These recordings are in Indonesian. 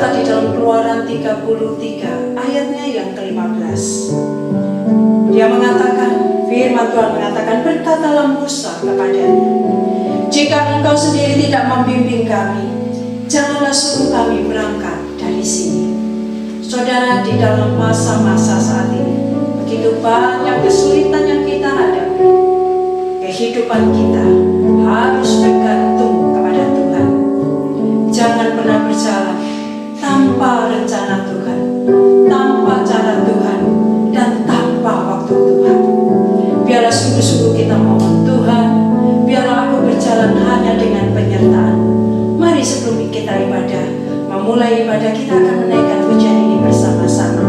berkata di dalam Keluaran 33 ayatnya yang ke-15. Dia mengatakan, firman Tuhan mengatakan, berkatalah Musa kepadanya, jika engkau sendiri tidak membimbing kami, janganlah suruh kami berangkat dari sini. Saudara, di dalam masa-masa saat ini, begitu banyak kesulitan yang kita hadapi. Kehidupan kita harus bergantung kepada Tuhan. Jangan pernah berjalan tanpa rencana Tuhan, tanpa cara Tuhan, dan tanpa waktu Tuhan. Biarlah sungguh-sungguh kita mohon Tuhan, biarlah aku berjalan hanya dengan penyertaan. Mari sebelum kita ibadah, memulai ibadah, kita akan menaikkan pujian ini bersama-sama.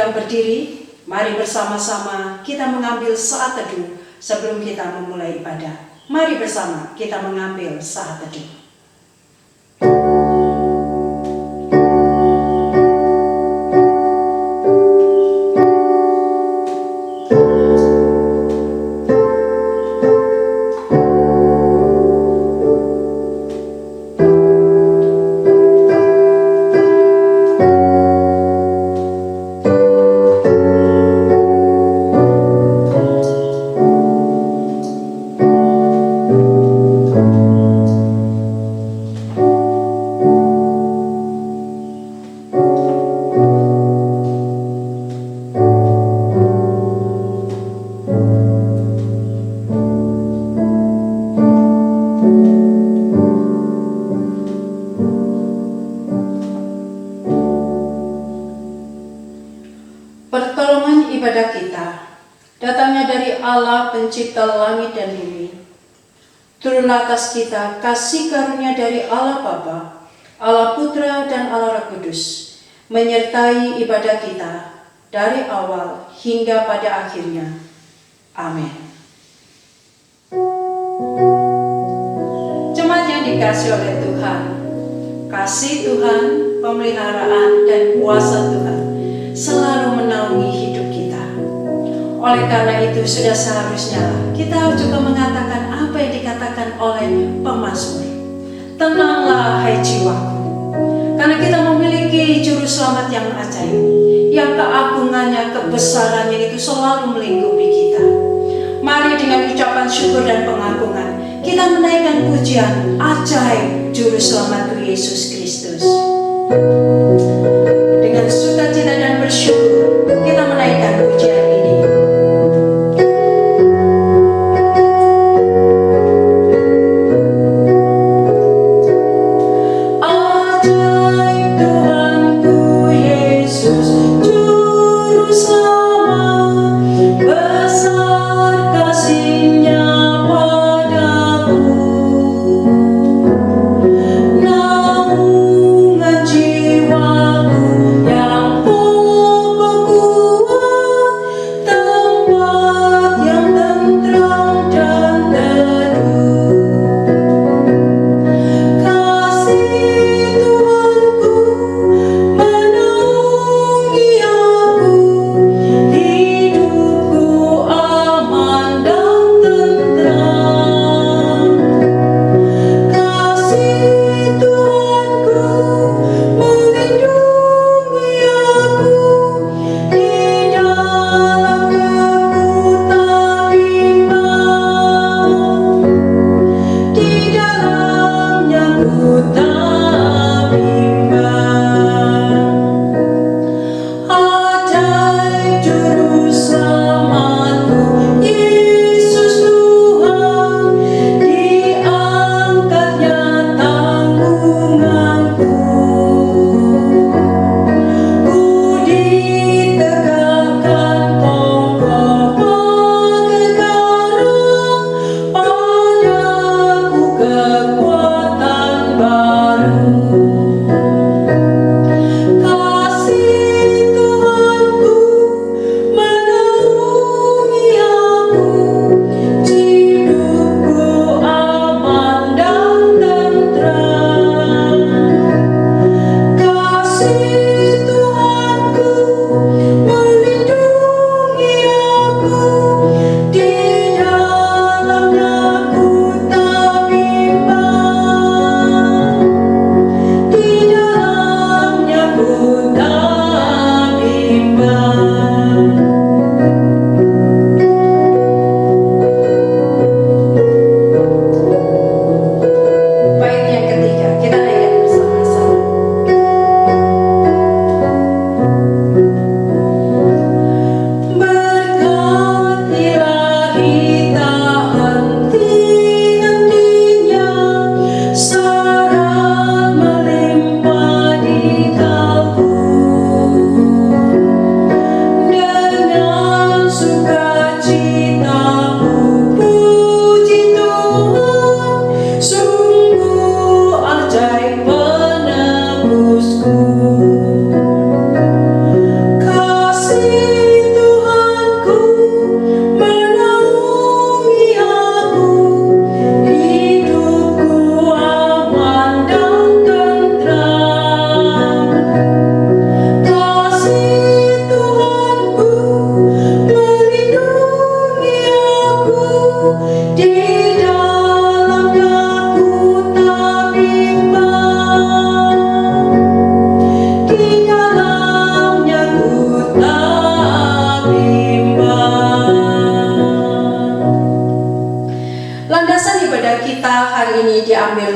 Berdiri, mari bersama-sama kita mengambil saat teduh sebelum kita memulai ibadah. Mari bersama kita mengambil saat teduh. Ibadah kita datangnya dari Allah pencipta langit dan bumi. Turunlah atas kita kasih karunia dari Allah Bapa, Allah Putra dan Allah Roh Kudus, menyertai ibadah kita dari awal hingga pada akhirnya. Amin. Jemaat yang dikasihi oleh Tuhan, kasih Tuhan pemeliharaan, dan kuasa Tuhan selalu menaungi hidup kita. Oleh karena itu sudah seharusnya kita juga mengatakan apa yang dikatakan oleh pemazmur. Tenanglah hai jiwaku, karena kita memiliki juru selamat yang ajaib, yang keagungannya, kebesarannya itu selalu melingkupi kita. Mari dengan ucapan syukur dan pengagungan kita menaikkan pujian ajaib juru selamatku Yesus Kristus. Dengan sukacita dan bersyukur kita menaikkan pujian ini.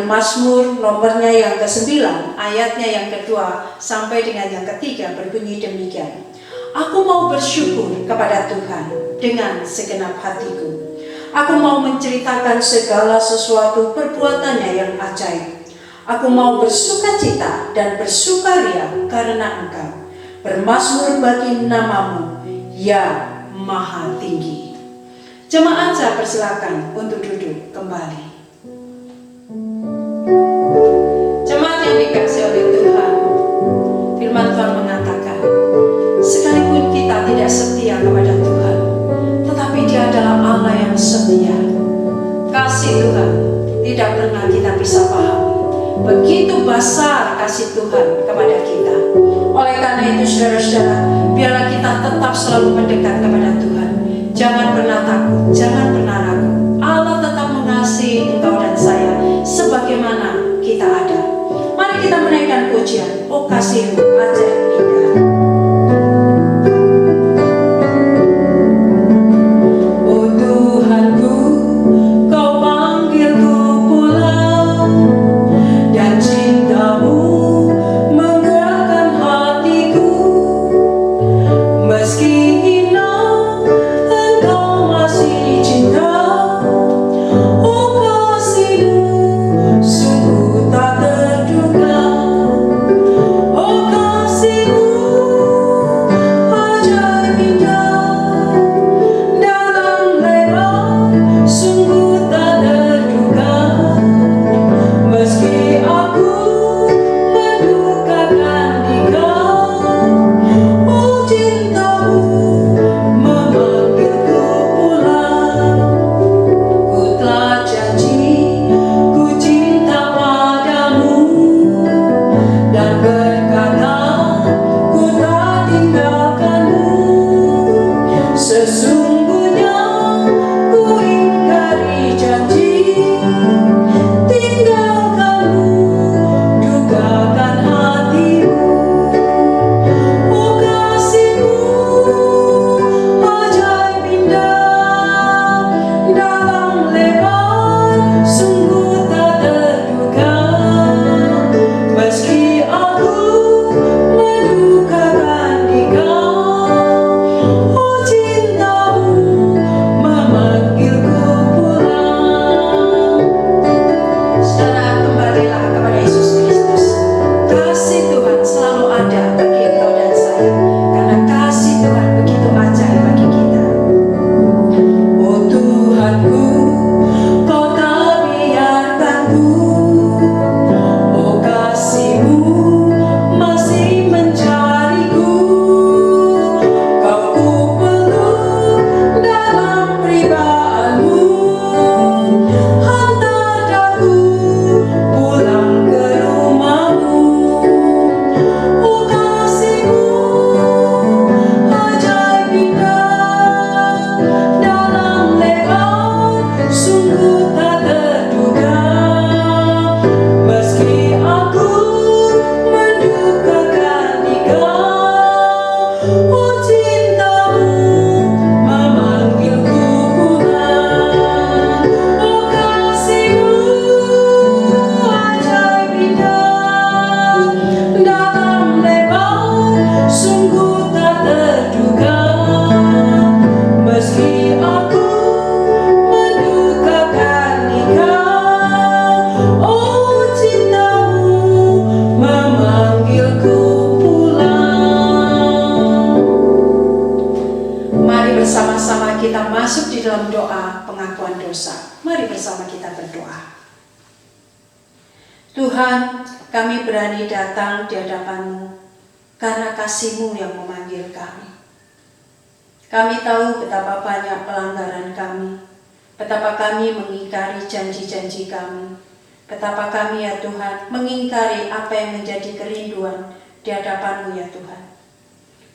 Mazmur nomornya yang ke-9, ayatnya yang kedua sampai dengan yang ketiga berbunyi demikian. Aku mau bersyukur kepada Tuhan dengan segenap hatiku. Aku mau menceritakan segala sesuatu perbuatannya yang ajaib. Aku mau bersukacita dan bersukaria karena Engkau. Bermazmur bagi namamu, ya Maha Tinggi. Jemaat saya persilakan untuk duduk kembali. Jemaat yang dikasihi oleh Tuhan, firman Tuhan mengatakan, sekalipun kita tidak setia kepada Tuhan, tetapi Dia adalah Allah yang setia. Kasih Tuhan tidak pernah kita bisa pahami, Begitu besar kasih Tuhan kepada kita. Oleh karena itu saudara-saudara, biarlah kita tetap selalu mendekat kepada Tuhan. Jangan pernah takut, jangan pernah ragu. Allah tetap mengasihi engkau dan saya sebagaimana kita ada. Mari kita menaikkan pujian, oh kasih-Mu ajaib indah. Oh Tuhanku, Kau panggilku pulang, dan cinta-Mu menggerakkan hatiku. Meski hina, Engkau masih cinta. Oh kasih-Mu sungguh tak terduga. Oh kasih-Mu ajaib indah, dalam lebar sungguh tak terduga. Meski aku mendukakan Dikau, oh cinta-Mu memanggilku pulang. Ku telah janji, ku cinta padamu, dan berkata, ku tak tinggalkanmu. Sesungguhnya ku ingkari janji, tinggalkanmu, dukakan hatimu. Oh kasih-Mu ajaib indah, dalam lebar sungguh tak terduga. Meski aku mendukakan Dikau, oh cinta-Mu memanggilku pulang. Saudara, kembalilah kepada Yesus Kristus. Kasih Tuhan selalu ada bagi engkau dan saya, karena kasih Tuhan begitu ajaib bagi kita. Oh Tuhanku, Kau tak biarkanku. Oh kasih-Mu masih mencariku. Kau ku peluk dalam pribadi-Mu, hantar daku pulang ke rumah-Mu. Oh kasih-Mu ajaib indah, dalam lebar sungguh tak terduga. Meski aku mendukakan Dikau, oh cinta-Mu memanggilku pulang. Oh kasih-Mu ajaib indah, dalam lebar sungguh tak terduga. Meski aku mendukakan Dikau, oh cinta-Mu memanggilku pulang. Mari bersama-sama kita masuk di dalam doa pengakuan dosa. Mari bersama kita berdoa. Tuhan, kami berani datang di hadapan-Mu karena kasih-Mu yang memanggil kami. Kami tahu betapa banyak pelanggaran kami, betapa kami mengingkari janji-janji kami, betapa kami ya Tuhan mengingkari apa yang menjadi kerinduan di hadapan-Mu ya Tuhan.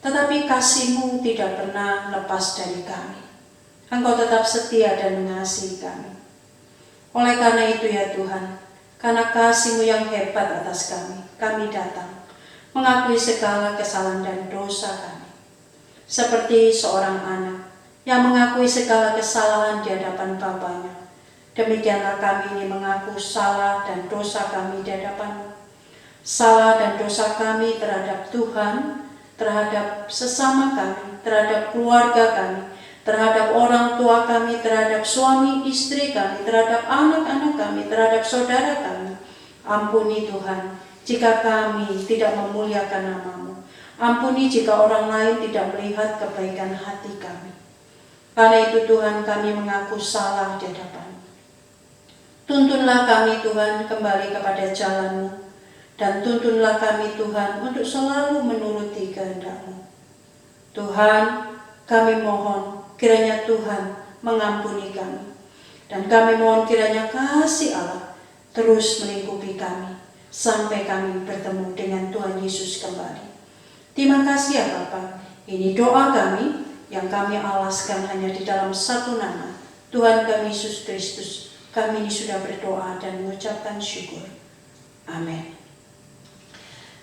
Tetapi kasih-Mu tidak pernah lepas dari kami. Engkau tetap setia dan mengasihi kami. Oleh karena itu ya Tuhan, karena kasih-Mu yang hebat atas kami datang mengakui segala kesalahan dan dosa kami. Seperti seorang anak yang mengakui segala kesalahan di hadapan bapaknya, demikianlah kami ini mengaku salah dan dosa kami di hadapan-Mu. Salah dan dosa kami terhadap Tuhan, terhadap sesama kami, terhadap keluarga kami, terhadap orang tua kami, terhadap suami istri kami, terhadap anak-anak kami, terhadap saudara kami. Ampuni Tuhan jika kami tidak memuliakan nama-Mu. Ampuni jika orang lain tidak melihat kebaikan hati kami. Karena itu Tuhan, kami mengaku salah di hadapan-Mu. Tuntunlah kami Tuhan kembali kepada jalan-Mu, dan tuntunlah kami Tuhan untuk selalu menuruti kehendak-Mu. Tuhan, kami mohon kiranya Tuhan mengampuni kami, dan kami mohon kiranya kasih Allah terus melingkupi kami, sampai kami bertemu dengan Tuhan Yesus kembali. Terima kasih ya Bapa. Ini doa kami yang kami alaskan hanya di dalam satu nama, Tuhan kami Yesus Kristus. Kami ini sudah berdoa dan mengucapkan syukur. Amin.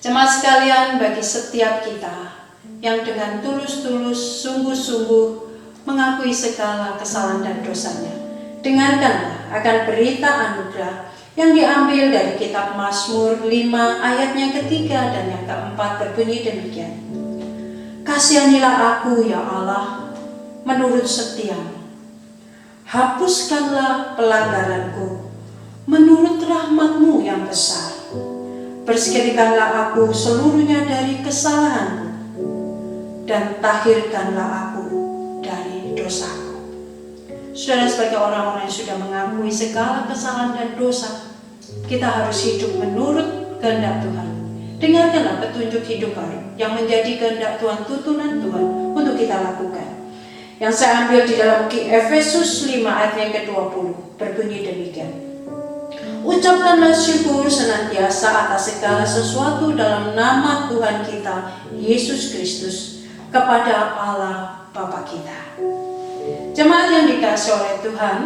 Jemaat sekalian, bagi setiap kita yang dengan tulus-tulus, sungguh-sungguh mengakui segala kesalahan dan dosanya, dengarkanlah akan berita anugerah yang diambil dari kitab Mazmur 5 ayatnya ketiga dan yang keempat berbunyi demikian. Kasihanilah aku ya Allah menurut setiamu. Hapuskanlah pelanggaranku menurut rahmat-Mu yang besar. Bersihkanlah aku seluruhnya dari kesalahanku dan tahirkanlah aku dari dosaku. Saudara, sebagai orang-orang yang sudah mengakui segala kesalahan dan dosa, kita harus hidup menurut kehendak Tuhan. Dengarkanlah petunjuk hidup baru yang menjadi kehendak Tuhan, tuntunan Tuhan untuk kita lakukan. Yang saya ambil di dalam Efesus 5 ayat yang ke-20 berbunyi demikian. Ucapkanlah syukur senantiasa atas segala sesuatu dalam nama Tuhan kita Yesus Kristus kepada Allah Bapa kita. Jemaat yang dikasihi oleh Tuhan,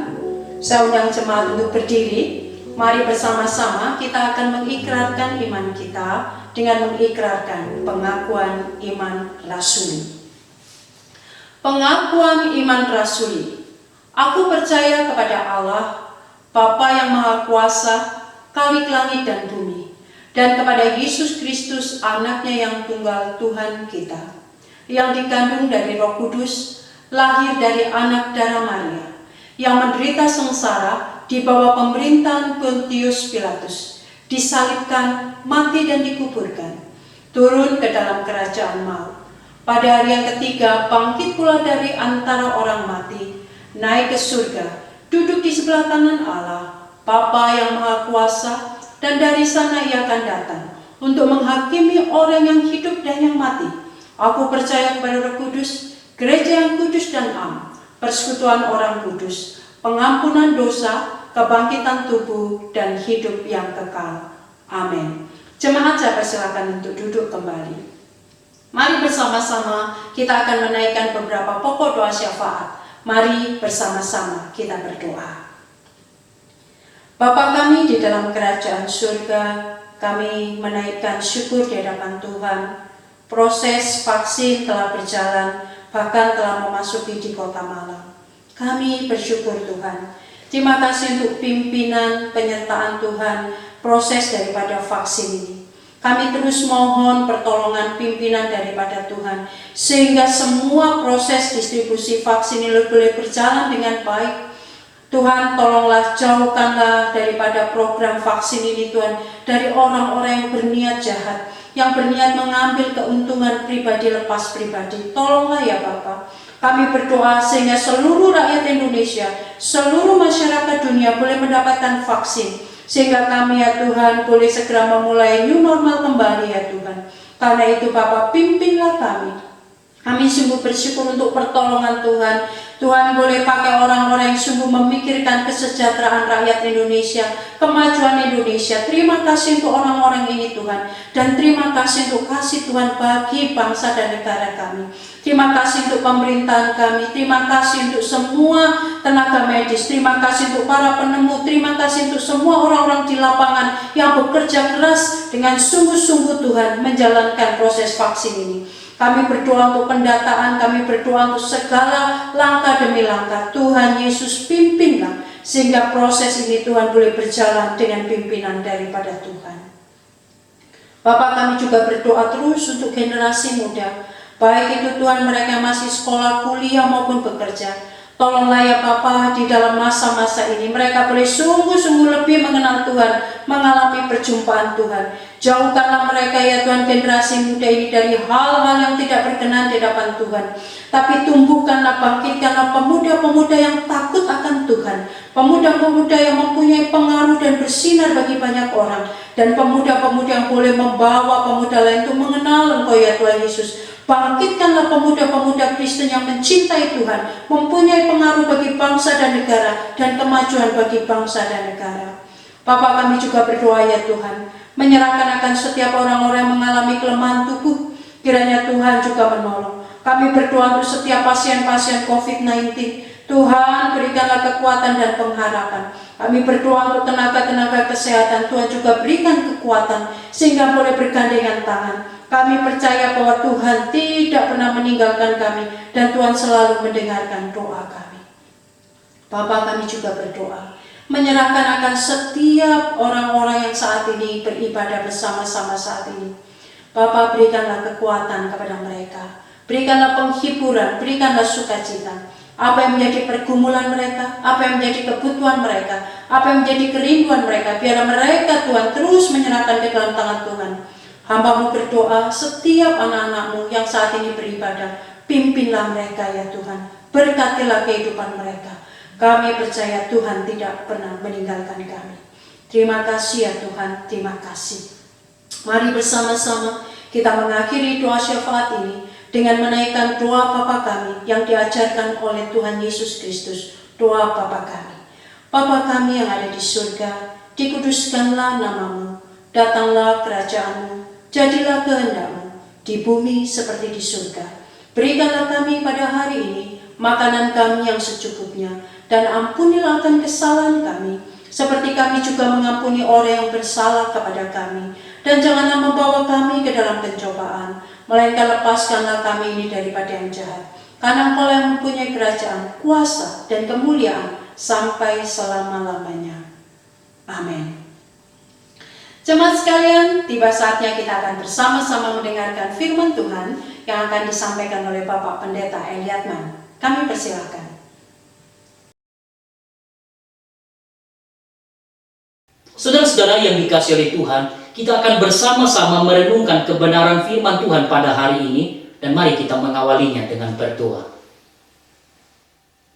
saya undang jemaat untuk berdiri. Mari bersama-sama kita akan mengikrarkan iman kita dengan mengikrarkan pengakuan iman rasuli. Pengakuan iman rasuli. Aku percaya kepada Allah, Bapa yang Maha Kuasa, Khalik langit dan bumi, dan kepada Yesus Kristus, Anaknya yang tunggal Tuhan kita, yang dikandung dari Roh Kudus, lahir dari anak darah Maria, yang menderita sengsara di bawah pemerintahan Pontius Pilatus, disalibkan, mati dan dikuburkan, turun ke dalam kerajaan maut. Pada hari yang ketiga bangkit pula dari antara orang mati, naik ke surga, duduk di sebelah kanan Allah, Bapa yang Maha Kuasa, dan dari sana Ia akan datang untuk menghakimi orang yang hidup dan yang mati. Aku percaya kepada Roh Kudus, gereja yang kudus dan am, persekutuan orang kudus, pengampunan dosa, kebangkitan tubuh, dan hidup yang kekal. Amin. Jemaat, saya persilakan untuk duduk kembali. Mari bersama-sama kita akan menaikkan beberapa pokok doa syafaat. Mari bersama-sama kita berdoa. Bapa kami di dalam kerajaan surga, kami menaikkan syukur di hadapan Tuhan. Proses vaksin telah berjalan, bahkan telah memasuki di Kota Malang. Kami bersyukur Tuhan. Terima kasih untuk pimpinan, penyertaan Tuhan, proses daripada vaksin ini. Kami terus mohon pertolongan pimpinan daripada Tuhan, sehingga semua proses distribusi vaksin ini boleh berjalan dengan baik. Tuhan, tolonglah jauhkanlah daripada program vaksin ini Tuhan, dari orang-orang yang berniat jahat, yang berniat mengambil keuntungan pribadi lepas pribadi. Tolonglah ya Bapa. Kami berdoa sehingga seluruh rakyat Indonesia, seluruh masyarakat dunia boleh mendapatkan vaksin, sehingga kami ya Tuhan boleh segera memulai new normal kembali ya Tuhan. Karena itu Bapa, pimpinlah kami. Kami sungguh bersyukur untuk pertolongan Tuhan. Tuhan boleh pakai orang-orang yang sungguh memikirkan kesejahteraan rakyat Indonesia, kemajuan Indonesia. Terima kasih untuk orang-orang ini Tuhan. Dan terima kasih untuk kasih Tuhan bagi bangsa dan negara kami. Terima kasih untuk pemerintahan kami. Terima kasih untuk semua tenaga medis. Terima kasih untuk para penemu. Terima kasih untuk semua orang-orang di lapangan yang bekerja keras dengan sungguh-sungguh Tuhan menjalankan proses vaksin ini. Kami berdoa untuk pendataan, kami berdoa untuk segala langkah demi langkah. Tuhan Yesus pimpinlah, sehingga proses ini Tuhan boleh berjalan dengan pimpinan daripada Tuhan. Bapak, kami juga berdoa terus untuk generasi muda, baik itu Tuhan mereka masih sekolah, kuliah maupun bekerja. Tolonglah ya Bapa, di dalam masa-masa ini mereka boleh sungguh-sungguh lebih mengenal Tuhan, mengalami perjumpaan Tuhan. Jauhkanlah mereka ya Tuhan, generasi muda ini dari hal-hal yang tidak berkenan di hadapan Tuhan. Tapi tumbuhkanlah, bangkitkanlah pemuda-pemuda yang takut akan Tuhan, pemuda-pemuda yang mempunyai pengaruh dan bersinar bagi banyak orang, dan pemuda-pemuda yang boleh membawa pemuda lain untuk mengenal Engkau ya Tuhan Yesus. Bangkitkanlah pemuda-pemuda Kristen yang mencintai Tuhan, mempunyai pengaruh bagi bangsa dan negara, dan kemajuan bagi bangsa dan negara. Bapa, kami juga berdoa ya Tuhan, menyerahkan akan setiap orang-orang yang mengalami kelemahan tubuh. Kiranya Tuhan juga menolong. Kami berdoa untuk setiap pasien-pasien COVID-19. Tuhan, berikanlah kekuatan dan pengharapan. Kami berdoa untuk tenaga-tenaga kesehatan. Tuhan juga berikan kekuatan sehingga boleh bergandengan tangan. Kami percaya bahwa Tuhan tidak pernah meninggalkan kami dan Tuhan selalu mendengarkan doa kami. Bapa, kami juga berdoa menyerahkan akan setiap orang-orang yang saat ini beribadah bersama-sama saat ini. Bapa, berikanlah kekuatan kepada mereka. Berikanlah penghiburan, berikanlah sukacita. Apa yang menjadi pergumulan mereka, apa yang menjadi kebutuhan mereka, apa yang menjadi kerinduan mereka, biarlah mereka Tuhan terus menyerahkan ke dalam tangan Tuhan. Hamba-Mu berdoa setiap anak-anak-Mu yang saat ini beribadah, pimpinlah mereka ya Tuhan, berkatilah kehidupan mereka. Kami percaya Tuhan tidak pernah meninggalkan kami. Terima kasih ya Tuhan, terima kasih. Mari bersama-sama kita mengakhiri doa syafaat ini dengan menaikkan doa Bapa kami yang diajarkan oleh Tuhan Yesus Kristus. Doa Bapa kami. Bapa kami yang ada di surga, dikuduskanlah nama-Mu, datanglah kerajaan-Mu, jadilah kehendak-Mu di bumi seperti di surga. Berikanlah kami pada hari ini makanan kami yang secukupnya, dan ampunilah akan kesalahan kami, seperti kami juga mengampuni orang yang bersalah kepada kami. Dan janganlah membawa kami ke dalam pencobaan, melainkan lepaskanlah kami ini daripada yang jahat. Karena Engkau yang mempunyai kerajaan, kuasa, dan kemuliaan sampai selama-lamanya. Amin. Jemaat sekalian, tiba saatnya kita akan bersama-sama mendengarkan firman Tuhan yang akan disampaikan oleh Bapak Pendeta Eliatman. Kami persilahkan. Saudara-saudara yang dikasihi oleh Tuhan, kita akan bersama-sama merenungkan kebenaran firman Tuhan pada hari ini, dan mari kita mengawalinya dengan berdoa.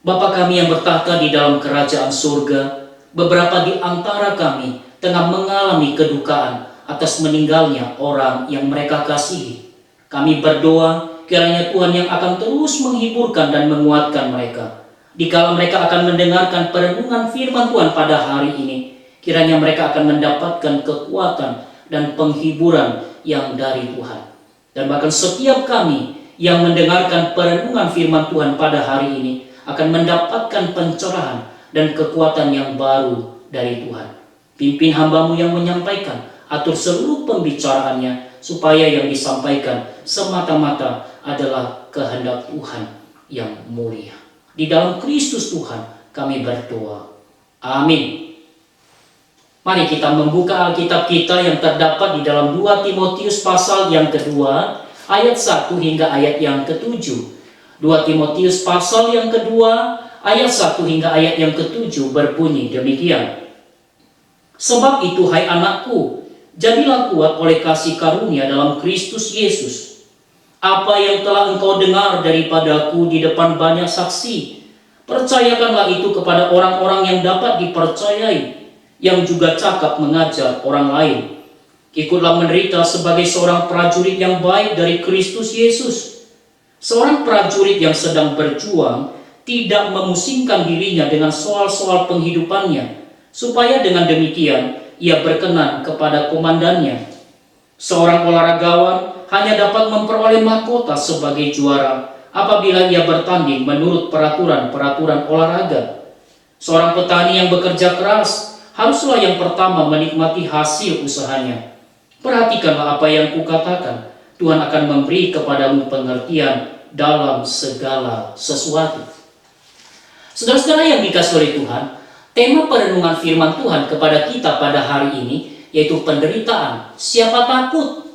Bapa kami yang bertahta di dalam kerajaan surga, beberapa di antara kami tengah mengalami kedukaan atas meninggalnya orang yang mereka kasihi. Kami berdoa kiranya Tuhan yang akan terus menghiburkan dan menguatkan mereka. Dikala mereka akan mendengarkan perenungan firman Tuhan pada hari ini, kiranya mereka akan mendapatkan kekuatan dan penghiburan yang dari Tuhan. Dan bahkan setiap kami yang mendengarkan perenungan firman Tuhan pada hari ini akan mendapatkan pencerahan dan kekuatan yang baru dari Tuhan. Pimpin hamba-Mu yang menyampaikan, atur seluruh pembicaraannya, supaya yang disampaikan semata-mata adalah kehendak Tuhan yang mulia. Di dalam Kristus Tuhan kami berdoa. Amin. Mari kita membuka Alkitab kita yang terdapat di dalam 2 Timotius pasal yang kedua, ayat 1 hingga ayat yang ke-7. 2 Timotius pasal yang kedua, ayat 1 hingga ayat yang ke-7 berbunyi demikian. Sebab itu, hai anakku, jadilah kuat oleh kasih karunia dalam Kristus Yesus. Apa yang telah engkau dengar daripadaku di depan banyak saksi, percayakanlah itu kepada orang-orang yang dapat dipercayai, yang juga cakap mengajar orang lain. Ikutlah menderita sebagai seorang prajurit yang baik dari Kristus Yesus. Seorang prajurit yang sedang berjuang tidak memusingkan dirinya dengan soal-soal penghidupannya, supaya dengan demikian ia berkenan kepada komandannya. Seorang olahragawan hanya dapat memperoleh mahkota sebagai juara apabila ia bertanding menurut peraturan-peraturan olahraga. Seorang petani yang bekerja keras haruslah yang pertama menikmati hasil usahanya. Perhatikanlah apa yang kukatakan, Tuhan akan memberi kepadamu pengertian dalam segala sesuatu. Saudara-saudara yang dikasihi oleh Tuhan, tema perenungan firman Tuhan kepada kita pada hari ini yaitu penderitaan. Siapa takut?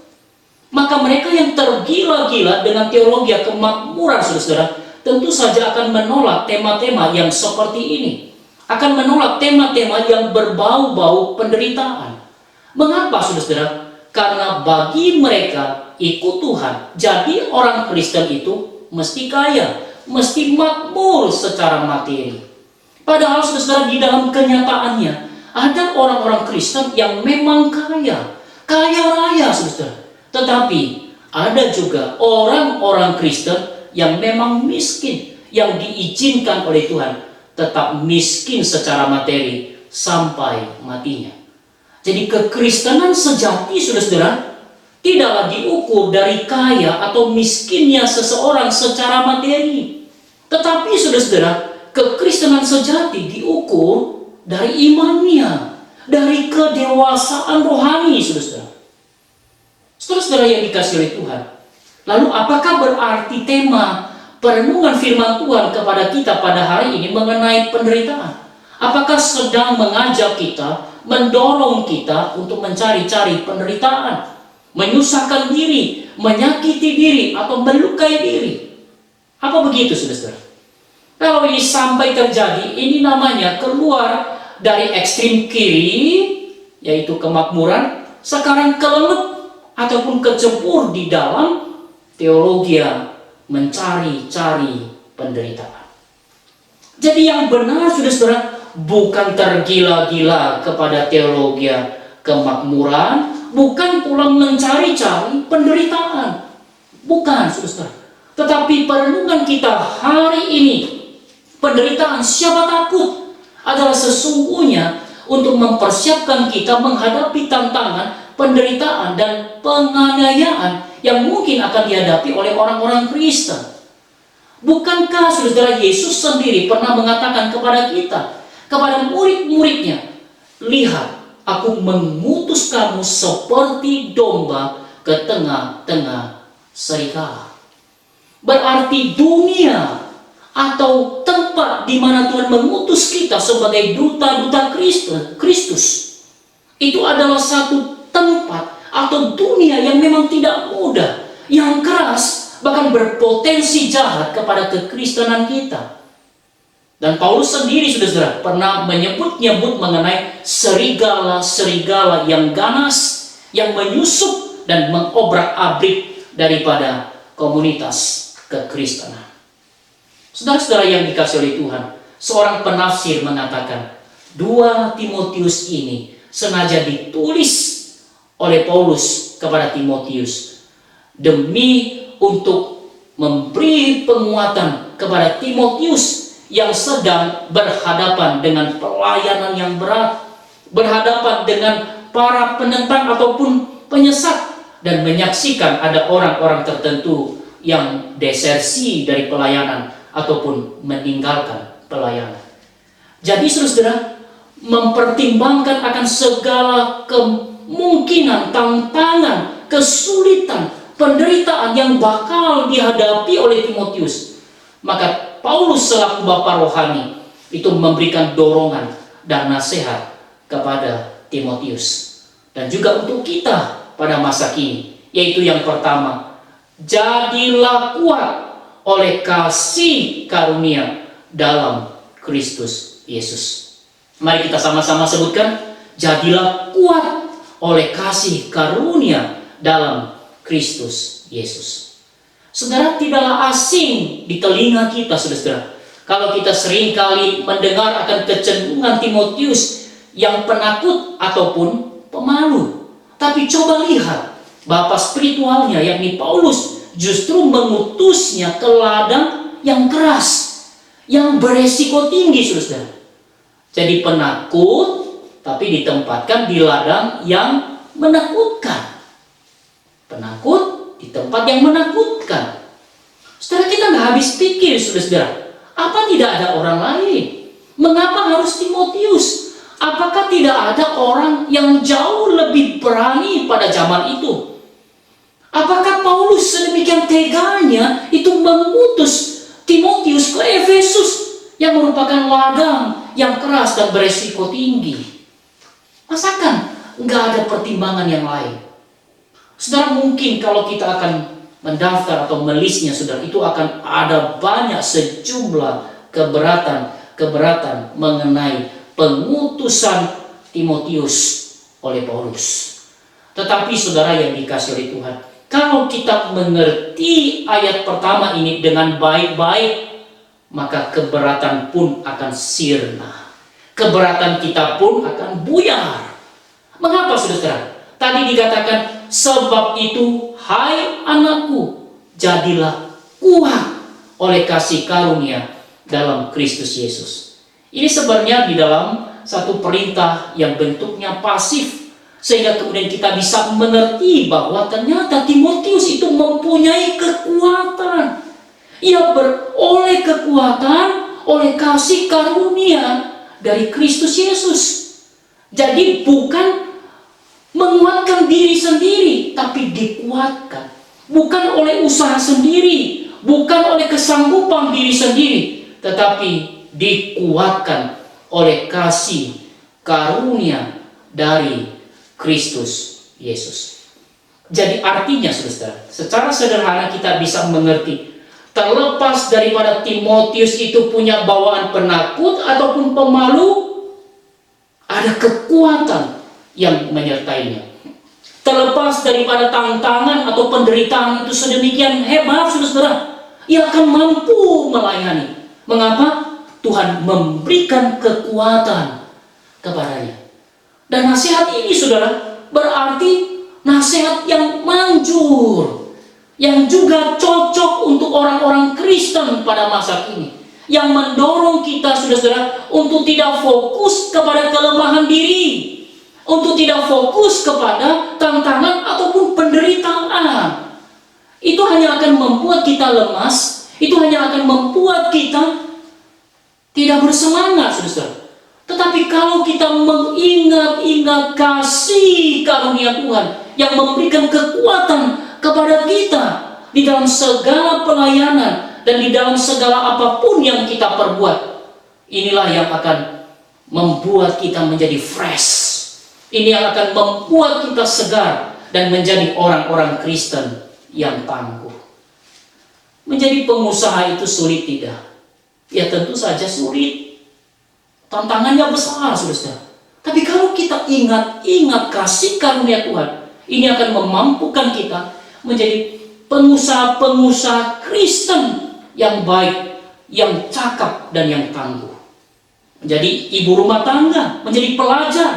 Maka mereka yang tergila-gila dengan teologi kemakmuran, saudara-saudara, tentu saja akan menolak tema-tema yang seperti ini. Akan menolak tema-tema yang berbau-bau penderitaan. Mengapa, saudara-saudara? Karena bagi mereka ikut Tuhan, jadi orang Kristen itu mesti kaya, mesti makmur secara materi. Padahal, saudara-saudara, di dalam kenyataannya ada orang-orang Kristen yang memang kaya raya, saudara. Tetapi ada juga orang-orang Kristen yang memang miskin, yang diizinkan oleh Tuhan tetap miskin secara materi sampai matinya. Jadi kekristenan sejati, saudara-saudara, tidaklah diukur dari kaya atau miskinnya seseorang secara materi. Tetapi saudara-saudara, kekristenan sejati diukur dari imannya, dari kedewasaan rohani, saudara-saudara. Saudara-saudara yang dikasihi oleh Tuhan, lalu apakah berarti tema perenungan firman Tuhan kepada kita pada hari ini mengenai penderitaan? Apakah sedang mengajak kita, mendorong kita untuk mencari-cari penderitaan, menyusahkan diri, menyakiti diri, atau melukai diri? Apa begitu, saudara-saudara? Kalau ini sampai terjadi, ini namanya keluar dari ekstrim kiri, yaitu kemakmuran, sekarang kelelep ataupun kecebur di dalam teologi mencari-cari penderitaan. Jadi yang benar, saudara-saudara, bukan tergila-gila kepada teologi kemakmuran, bukan pula mencari-cari penderitaan. Bukan, saudara-saudara. Tetapi perenungan kita hari ini, penderitaan siapa takut, adalah sesungguhnya untuk mempersiapkan kita menghadapi tantangan, penderitaan, dan penganiayaan yang mungkin akan dihadapi oleh orang-orang Kristen. Bukankah saudara Yesus sendiri pernah mengatakan kepada kita, kepada murid-muridnya, lihat, aku mengutus kamu seperti domba ke tengah-tengah serigala. Berarti dunia atau tempat di mana Tuhan mengutus kita sebagai duta-duta Kristus, itu adalah satu tempat atau dunia yang memang tidak mudah, yang keras, bahkan berpotensi jahat kepada kekristenan kita. Dan Paulus sendiri, saudara, pernah menyebut-nyebut mengenai serigala-serigala yang ganas, yang menyusup dan mengobrak-abrik daripada komunitas kekristenan. Saudara-saudara yang dikasihi oleh Tuhan, seorang penafsir mengatakan 2 Timotius ini sengaja ditulis oleh Paulus kepada Timotius demi untuk memberi penguatan kepada Timotius yang sedang berhadapan dengan pelayanan yang berat, berhadapan dengan para penentang ataupun penyesat, dan menyaksikan ada orang-orang tertentu yang desersi dari pelayanan ataupun meninggalkan pelayanan. Jadi saudara, mempertimbangkan akan segala kemungkinan, tantangan, kesulitan, penderitaan yang bakal dihadapi oleh Timotius, maka Paulus selaku bapa rohani itu memberikan dorongan dan nasihat kepada Timotius, dan juga untuk kita pada masa kini, yaitu yang pertama, jadilah kuat oleh kasih karunia dalam Kristus Yesus. Mari kita sama-sama sebutkan, jadilah kuat oleh kasih karunia dalam Kristus Yesus. Saudara, tidaklah asing di telinga kita, saudara, kalau kita seringkali mendengar akan kecenderungan Timotius yang penakut ataupun pemalu. Tapi coba lihat, bapa spiritualnya yakni Paulus justru mengutusnya ke ladang yang keras, yang beresiko tinggi, saudara. Jadi penakut, tapi ditempatkan di ladang yang menakutkan. Penakut di tempat yang menakutkan. Saudara, kita nggak habis pikir, saudara, apa tidak ada orang lain? Mengapa harus Timotius? Apakah tidak ada orang yang jauh lebih berani pada zaman itu? Apakah Paulus sedemikian teganya itu mengutus Timotius ke Efesus yang merupakan ladang yang keras dan beresiko tinggi? Masakan nggak ada pertimbangan yang lain? Saudara, mungkin kalau kita akan mendaftar atau melisnya, saudara, itu akan ada banyak sejumlah keberatan mengenai pengutusan Timotius oleh Paulus. Tetapi saudara yang dikasihi oleh Tuhan, kalau kita mengerti ayat pertama ini dengan baik-baik, maka keberatan pun akan sirna. Keberatan kita pun akan buyar. Mengapa, saudara? Tadi dikatakan, sebab itu, hai anakku, jadilah kuat oleh kasih karunia dalam Kristus Yesus. Ini sebenarnya di dalam satu perintah yang bentuknya pasif, Sehingga kemudian kita bisa mengerti bahwa ternyata Timotius itu mempunyai kekuatan. Ia beroleh kekuatan oleh kasih karunia dari Kristus Yesus. Jadi bukan menguatkan diri sendiri, tapi dikuatkan. Bukan oleh usaha sendiri, bukan oleh kesanggupan diri sendiri, tetapi dikuatkan oleh kasih karunia dari Kristus Yesus. Jadi artinya saudara, secara sederhana kita bisa mengerti, terlepas daripada Timotius itu punya bawaan penakut ataupun pemalu, ada kekuatan yang menyertainya. Terlepas daripada tantangan atau penderitaan itu sedemikian hebat, saudara, ia akan mampu melayani. Mengapa? Tuhan memberikan kekuatan kepadanya. Dan nasihat ini, saudara, berarti nasihat yang manjur, yang juga cocok untuk orang-orang Kristen pada masa ini, yang mendorong kita, saudara, untuk tidak fokus kepada kelemahan diri, untuk tidak fokus kepada tantangan ataupun penderitaan. Itu hanya akan membuat kita lemas, itu hanya akan membuat kita tidak bersemangat, saudara. Tetapi kalau kita mengingat-ingat kasih karunia Tuhan yang memberikan kekuatan kepada kita di dalam segala pelayanan dan di dalam segala apapun yang kita perbuat, inilah yang akan membuat kita menjadi fresh. Ini yang akan membuat kita segar dan menjadi orang-orang Kristen yang tangguh. Menjadi pengusaha itu sulit tidak? Ya tentu saja sulit. Tantangannya besar, saudara. Tapi kalau kita ingat kasih karunia Tuhan, ini akan memampukan kita menjadi pengusaha-pengusaha Kristen yang baik, yang cakap dan yang tangguh. Menjadi ibu rumah tangga, menjadi pelajar,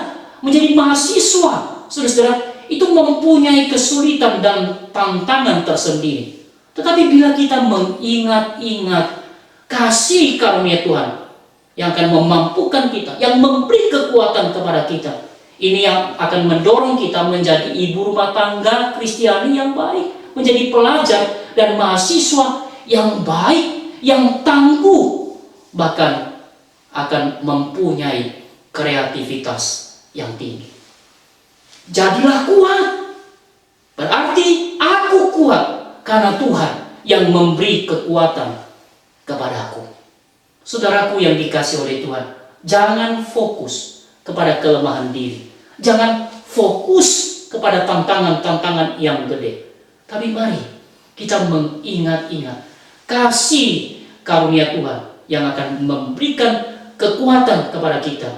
menjadi mahasiswa, saudara, itu mempunyai kesulitan dan tantangan tersendiri. Tetapi bila kita mengingat-ingat kasih karunia Tuhan yang akan memampukan kita, yang memberi kekuatan kepada kita, ini yang akan mendorong kita menjadi ibu rumah tangga Kristiani yang baik, menjadi pelajar dan mahasiswa yang baik, yang tangguh, bahkan akan mempunyai kreativitas yang tinggi. Jadilah kuat. Berarti aku kuat karena Tuhan yang memberi kekuatan kepadaku. Saudaraku yang dikasihi oleh Tuhan, jangan fokus kepada kelemahan diri. Jangan fokus kepada tantangan-tantangan yang gede. Tapi mari kita mengingat-ingat kasih karunia Tuhan yang akan memberikan kekuatan kepada kita,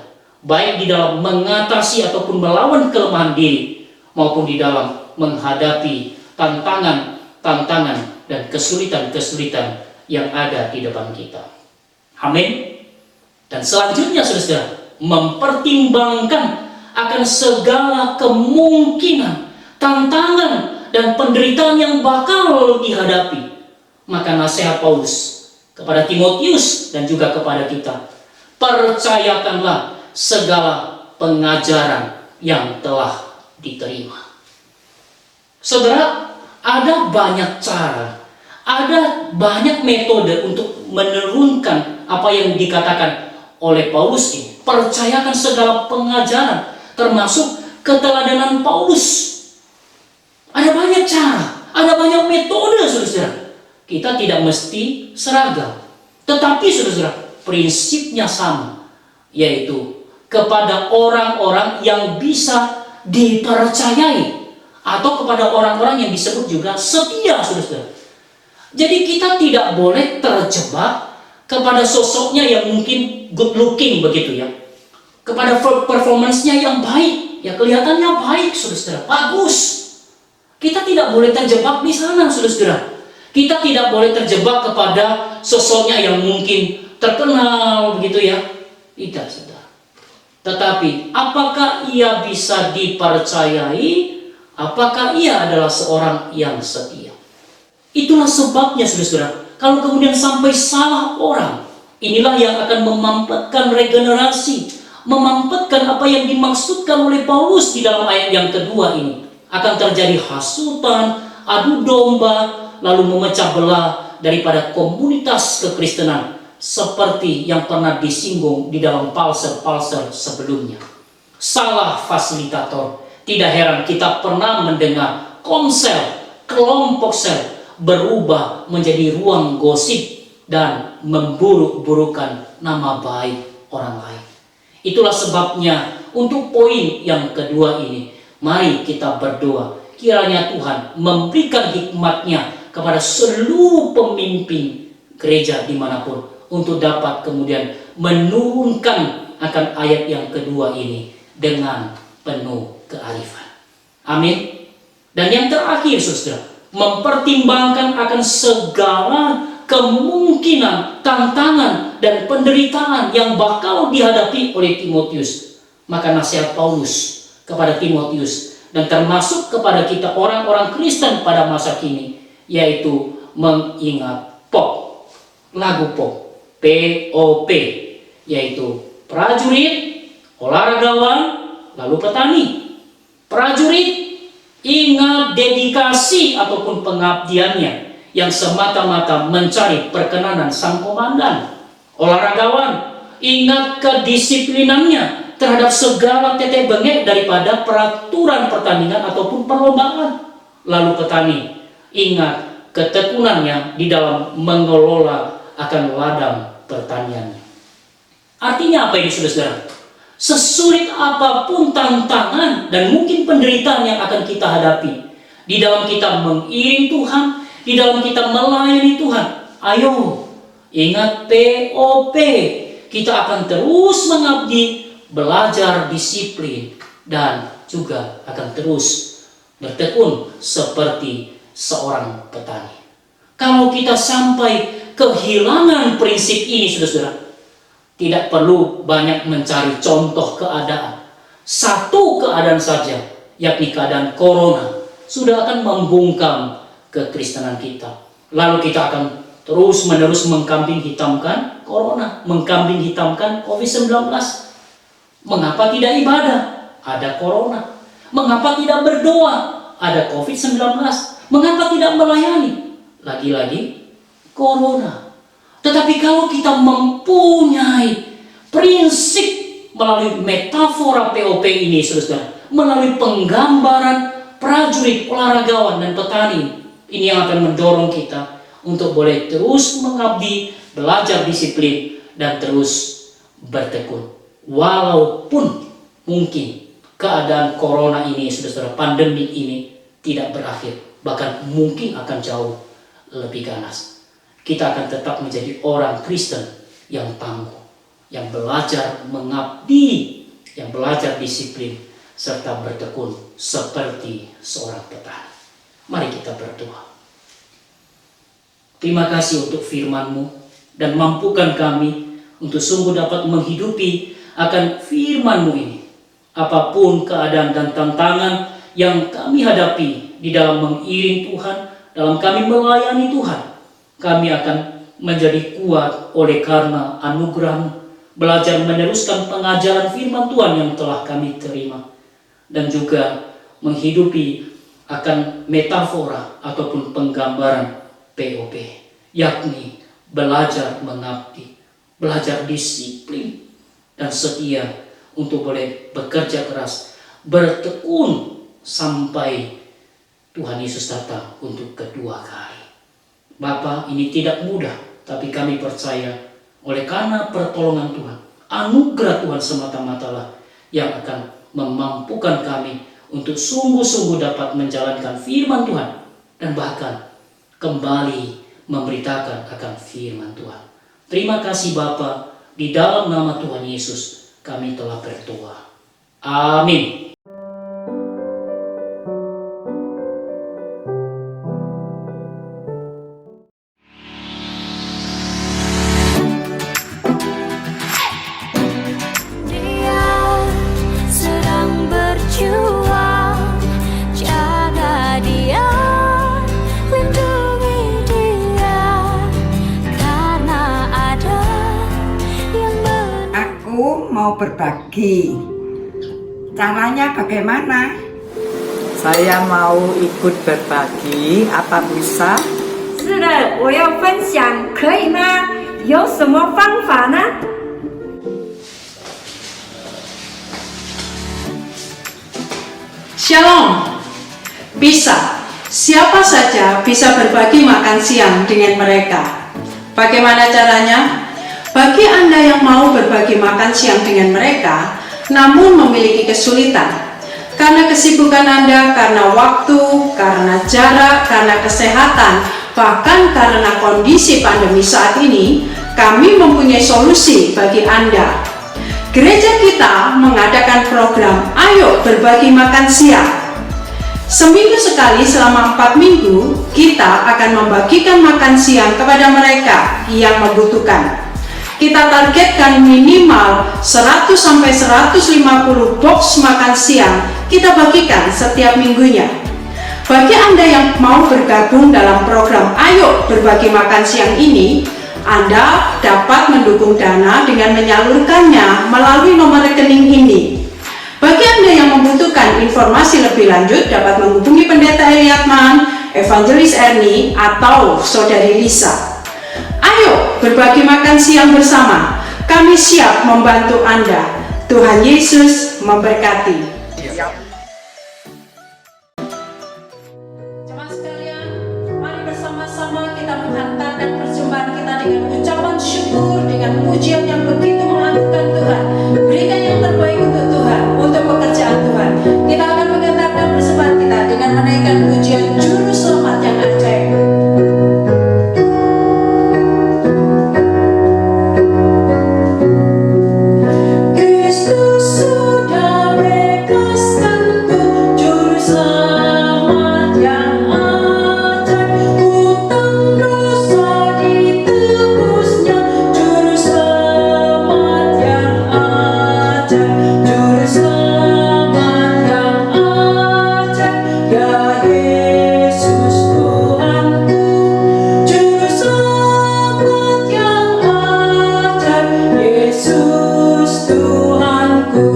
baik di dalam mengatasi ataupun melawan kelemahan diri, maupun di dalam menghadapi tantangan-tantangan dan kesulitan-kesulitan yang ada di depan kita. Amin. Dan selanjutnya, saudara, mempertimbangkan akan segala kemungkinan, tantangan dan penderitaan yang bakal dihadapi. Maka nasihat Paulus kepada Timotius dan juga kepada kita, percayakanlah segala pengajaran yang telah diterima. Saudara, ada banyak cara, ada banyak metode untuk menurunkan apa yang dikatakan oleh Paulus ini. Percayakan segala pengajaran, termasuk keteladanan Paulus. Ada banyak cara, ada banyak metode, saudara. Kita tidak mesti seragam, tetapi saudara, prinsipnya sama, yaitu kepada orang-orang yang bisa dipercayai, atau kepada orang-orang yang disebut juga setia, saudara. Jadi kita tidak boleh terjebak kepada sosoknya yang mungkin good looking begitu ya, kepada performance-nya yang baik, ya kelihatannya baik, saudara, bagus. Kita tidak boleh terjebak di sana, saudara. Kita tidak boleh terjebak kepada sosoknya yang mungkin terkenal begitu ya. Tidak, saudara. Tetapi apakah ia bisa dipercayai? Apakah ia adalah seorang yang setia? Itulah sebabnya, saudara, kalau kemudian sampai salah orang, inilah yang akan memampatkan regenerasi, memampatkan apa yang dimaksudkan oleh Paulus di dalam ayat yang kedua ini. Akan terjadi hasutan, adu domba, lalu memecah belah daripada komunitas kekristenan seperti yang pernah disinggung di dalam palser-palser sebelumnya. Salah fasilitator. Tidak heran kita pernah mendengar komsel, kelompok sel berubah menjadi ruang gosip dan memburuk-burukan nama baik orang lain. Itulah sebabnya untuk poin yang kedua ini, mari kita berdoa kiranya Tuhan memberikan hikmatnya kepada seluruh pemimpin gereja dimanapun untuk dapat kemudian menurunkan akan ayat yang kedua ini dengan penuh kearifan. Amin. Dan yang terakhir, saudara, mempertimbangkan akan segala kemungkinan, tantangan, dan penderitaan yang bakal dihadapi oleh Timotius. Maka nasihat Paulus kepada Timotius dan termasuk kepada kita orang-orang Kristen pada masa kini, yaitu mengingat POP, lagu POP, POP, yaitu prajurit, olahragawan, lalu petani. Prajurit ingat dedikasi ataupun pengabdiannya yang semata-mata mencari perkenanan sang komandan. Olahragawan ingat kedisiplinannya terhadap segala tetek bengek daripada peraturan pertandingan ataupun perlombaan. Lalu petani ingat ketekunannya di dalam mengelola akan ladang pertaniannya. Artinya apa ini, saudara-saudara? Sesulit apapun tantangan dan mungkin penderitaan yang akan kita hadapi di dalam kita mengiring Tuhan, di dalam kita melayani Tuhan, ayo ingat POP. Kita akan terus mengabdi, belajar disiplin, dan juga akan terus bertekun seperti seorang petani. Kalau kita sampai kehilangan prinsip ini, saudara-saudara, tidak perlu banyak mencari contoh keadaan. Satu keadaan saja, yakni keadaan corona, sudah akan membungkam kekristenan kita. Lalu kita akan terus-menerus mengkambing hitamkan corona, mengkambing hitamkan COVID-19. Mengapa tidak ibadah? Ada corona. Mengapa tidak berdoa? Ada COVID-19. Mengapa tidak melayani? Lagi-lagi corona. Tetapi kalau kita mempunyai prinsip melalui metafora POP ini, saudara, melalui penggambaran prajurit, olahragawan, dan petani, ini yang akan mendorong kita untuk boleh terus mengabdi, belajar disiplin, dan terus bertekun. Walaupun mungkin keadaan corona ini, saudara, pandemi ini tidak berakhir, bahkan mungkin akan jauh lebih ganas. Kita akan tetap menjadi orang Kristen yang tangguh, yang belajar mengabdi, yang belajar disiplin, serta bertekun seperti seorang petani. Mari kita berdoa. Terima kasih untuk firman-Mu, dan mampukan kami untuk sungguh dapat menghidupi akan firman-Mu ini. Apapun keadaan dan tantangan yang kami hadapi di dalam mengiring Tuhan, dalam kami melayani Tuhan, kami akan menjadi kuat oleh karena anugerah-Mu, belajar meneruskan pengajaran firman Tuhan yang telah kami terima, dan juga menghidupi akan metafora ataupun penggambaran POP, yakni belajar mengabdi, belajar disiplin, dan setia untuk boleh bekerja keras, bertekun sampai Tuhan Yesus datang untuk kedua kali. Bapa, ini tidak mudah, tapi kami percaya oleh karena pertolongan Tuhan, anugerah Tuhan semata-mata lah yang akan memampukan kami untuk sungguh-sungguh dapat menjalankan firman Tuhan, dan bahkan kembali memberitakan akan firman Tuhan. Terima kasih Bapa, di dalam nama Tuhan Yesus kami telah berdoa. Amin. Aku mau berbagi. Caranya bagaimana? Saya mau ikut berbagi, apa bisa? 是的，我要分享，可以吗？有什么方法呢？ Shalom. Bisa. Siapa saja bisa berbagi makan siang dengan mereka. Bagaimana caranya? Bagi Anda yang mau berbagi makan siang dengan mereka, namun memiliki kesulitan, karena kesibukan Anda, karena waktu, karena jarak, karena kesehatan, bahkan karena kondisi pandemi saat ini, kami mempunyai solusi bagi Anda. Gereja kita mengadakan program Ayo Berbagi Makan Siang. Seminggu sekali selama 4 minggu, kita akan membagikan makan siang kepada mereka yang membutuhkan. Kita targetkan minimal 100-150 box makan siang kita bagikan setiap minggunya. Bagi Anda yang mau bergabung dalam program Ayo Berbagi Makan Siang ini, Anda dapat mendukung dana dengan menyalurkannya melalui nomor rekening ini. Bagi Anda yang membutuhkan informasi lebih lanjut dapat menghubungi Pendeta Eliatman, Evangelis Erni, atau Saudari Lisa. Ayo berbagi makan siang bersama. Kami siap membantu Anda. Tuhan Yesus memberkati. Jemaat sekalian, mari bersama-sama kita menghantarkan persembahan kita dengan ucapan syukur, dengan pujian yang begitu mengagumkan Tuhan. Berikan yang terbaik untuk Tuhan, untuk pekerjaan Tuhan. Kita akan menghantarkan persembahan kita dengan menaikkan pujian Juru Selamat yang ajaib. Kristus sudah bebaskanku, Juru Selamat yang ajaib. Hutang dosa ditebusnya, Juru Selamat yang ajaib. Juru Selamat yang ajaib, ya Yesus Tuhanku. Juru Selamat yang ajaib, Yesus Tuhanku,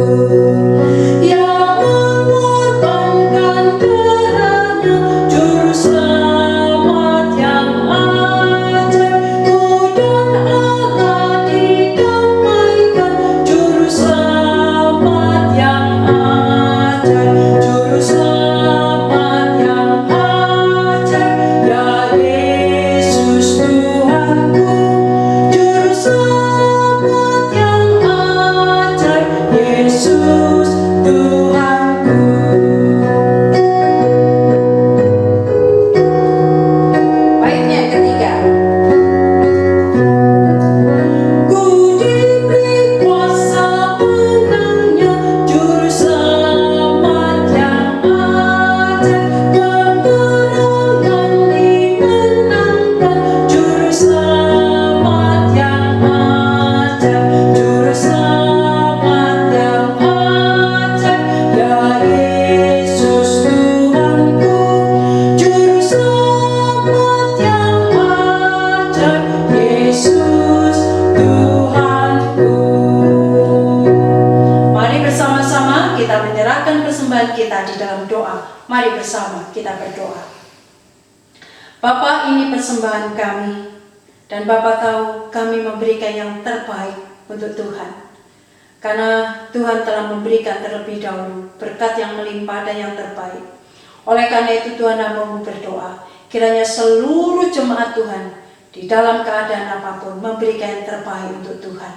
yang mengorbankan darahnya. Juru Selamat yang ajaib, ku dan Allah didamaikan. Juru Selamat yang ajaib, Juru Selamat yang ajaib, ya Yesus Tuhanku. Juru Selamat yang ajaib, Yesus Tuhanku. Baiknya yang ketiga. Ku diberi kuasa menangnya, Juru Selamat yang ajaib. Peperangan dimenangkan, Juru Selamat yang ajaib. Juru Selamat yang ajaib, ya Yesus Tuhanku. Juru Selamat yang ajaib, Yesus Tuhanku. Mari bersama-sama kita menyerahkan persembahan kita di dalam doa. Mari bersama kita berdoa. Bapa, ini persembahan kami, dan Bapa tahu kami memberikan yang terbaik untuk Tuhan. Karena Tuhan telah memberikan terlebih dahulu berkat yang melimpah dan yang terbaik. Oleh karena itu Tuhan, hamba-Mu berdoa, kiranya seluruh jemaat Tuhan di dalam keadaan apapun memberikan yang terbaik untuk Tuhan.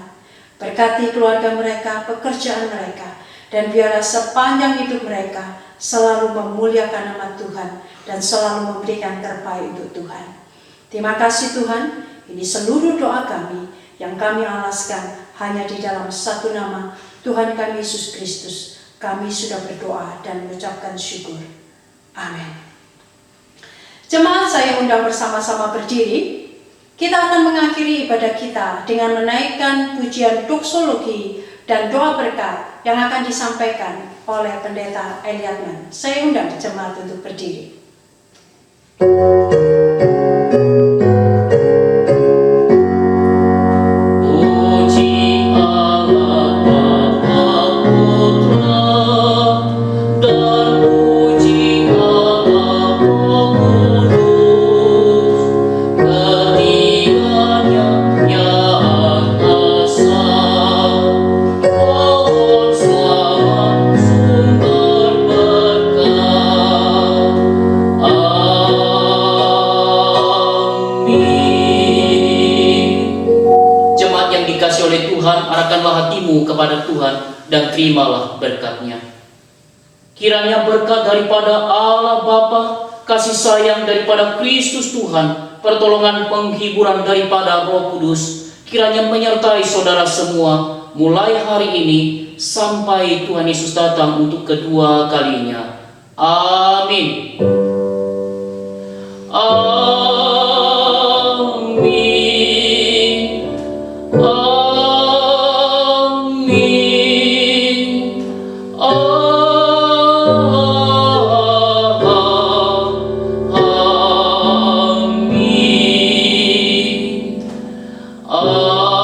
Berkati keluarga mereka, pekerjaan mereka, dan biarlah sepanjang hidup mereka selalu memuliakan nama Tuhan dan selalu memberikan terbaik untuk Tuhan. Terima kasih Tuhan, ini seluruh doa kami yang kami alaskan hanya di dalam satu nama, Tuhan kami Yesus Kristus. Kami sudah berdoa dan mengucapkan syukur. Amin. Jemaat, saya undang bersama-sama berdiri. Kita akan mengakhiri ibadah kita dengan menaikkan pujian doksologi dan doa berkat yang akan disampaikan oleh Pendeta Eliatman. Saya undang jemaat untuk berdiri. Puji Allah Tuhan, arahkanlah hatimu kepada Tuhan dan terimalah berkat-Nya. Kiranya berkat daripada Allah Bapa, kasih sayang daripada Kristus Tuhan, pertolongan penghiburan daripada Roh Kudus, kiranya menyertai saudara semua mulai hari ini sampai Tuhan Yesus datang untuk kedua kalinya. Amin. Amin. Amin. Amin. Amin.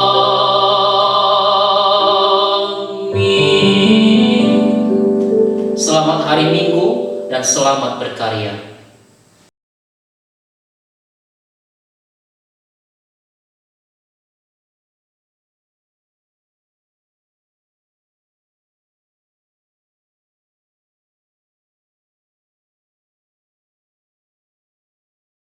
Selamat hari Minggu dan selamat berkarya.